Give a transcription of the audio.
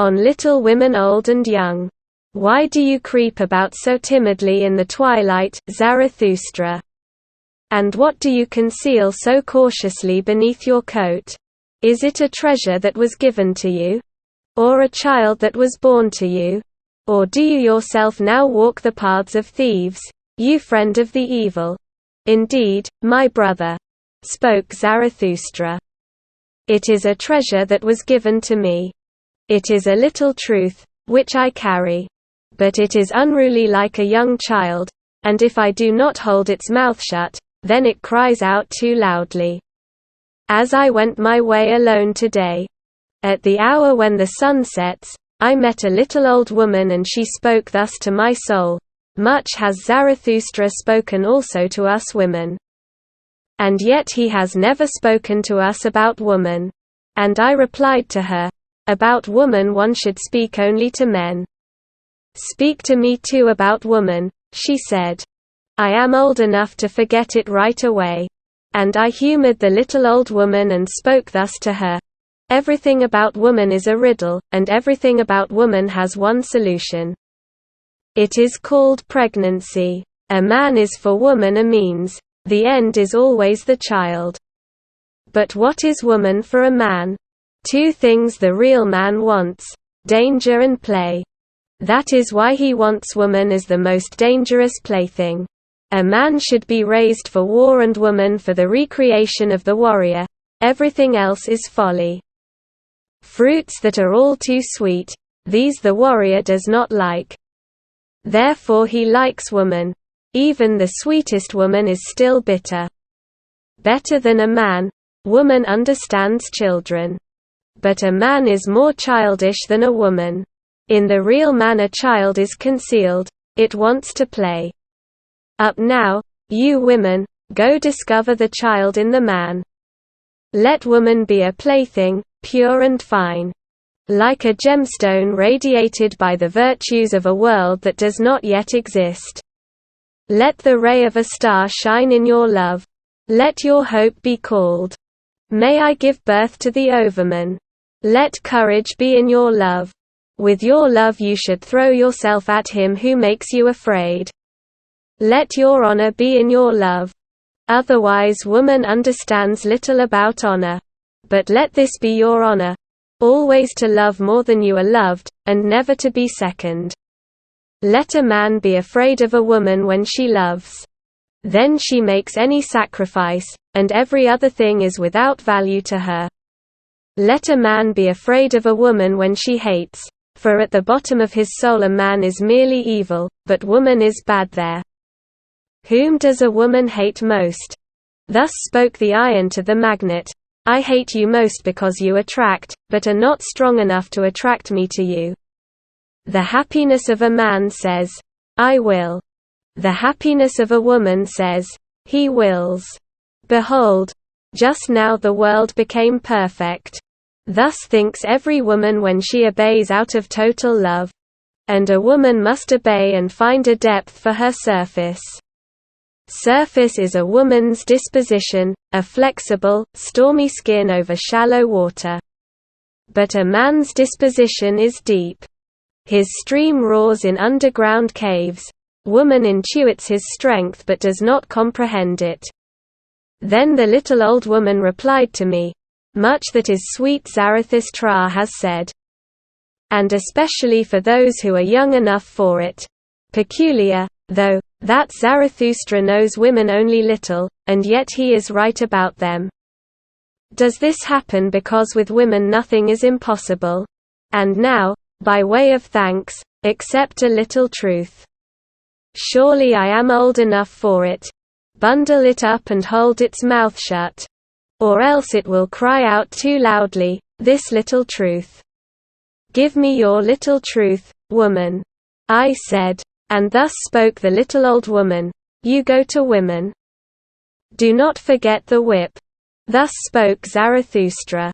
on little women old and young. Why do you creep about so timidly in the twilight, Zarathustra? And what do you conceal so cautiously beneath your coat? Is it a treasure that was given to you? Or a child that was born to you? Or do you yourself now walk the paths of thieves, you friend of the evil? Indeed, my brother, spoke Zarathustra, it is a treasure that was given to me. It is a little truth, which I carry. But it is unruly like a young child, and if I do not hold its mouth shut, then it cries out too loudly. As I went my way alone today, at the hour when the sun sets, I met a little old woman and she spoke thus to my soul, much has Zarathustra spoken also to us women. And yet he has never spoken to us about woman. And I replied to her, about woman one should speak only to men. Speak to me too about woman, she said. I am old enough to forget it right away. And I humored the little old woman and spoke thus to her. Everything about woman is a riddle, and everything about woman has one solution. It is called pregnancy. A man is for woman a means, the end is always the child. But what is woman for a man? Two things the real man wants: danger and play. That is why he wants woman as the most dangerous plaything. A man should be raised for war and woman for the recreation of the warrior. Everything else is folly. Fruits that are all too sweet, these the warrior does not like. Therefore he likes woman. Even the sweetest woman is still bitter. Better than a man, woman understands children. But a man is more childish than a woman. In the real man a child is concealed, it wants to play. Up now, you women, go discover the child in the man. Let woman be a plaything, pure and fine. Like a gemstone radiated by the virtues of a world that does not yet exist. Let the ray of a star shine in your love. Let your hope be called. May I give birth to the overman. Let courage be in your love. With your love you should throw yourself at him who makes you afraid. Let your honor be in your love. Otherwise woman understands little about honor. But let this be your honor. Always to love more than you are loved, and never to be second. Let a man be afraid of a woman when she loves. Then she makes any sacrifice, and every other thing is without value to her. Let a man be afraid of a woman when she hates, for at the bottom of his soul a man is merely evil, but woman is bad there. Whom does a woman hate most? Thus spoke the iron to the magnet. I hate you most because you attract, but are not strong enough to attract me to you. The happiness of a man says, I will. The happiness of a woman says, he wills. Behold, just now the world became perfect. Thus thinks every woman when she obeys out of total love. And a woman must obey and find a depth for her surface. Surface is a woman's disposition, a flexible, stormy skin over shallow water. But a man's disposition is deep. His stream roars in underground caves. Woman intuits his strength but does not comprehend it. Then the little old woman replied to me, much that is sweet Zarathustra has said. And especially for those who are young enough for it. Peculiar, though, that Zarathustra knows women only little, and yet he is right about them. Does this happen because with women nothing is impossible? And now, by way of thanks, accept a little truth. Surely I am old enough for it. Bundle it up and hold its mouth shut. Or else it will cry out too loudly, this little truth. Give me your little truth, woman. I said. And thus spoke the little old woman, you go to women. Do not forget the whip. Thus spoke Zarathustra.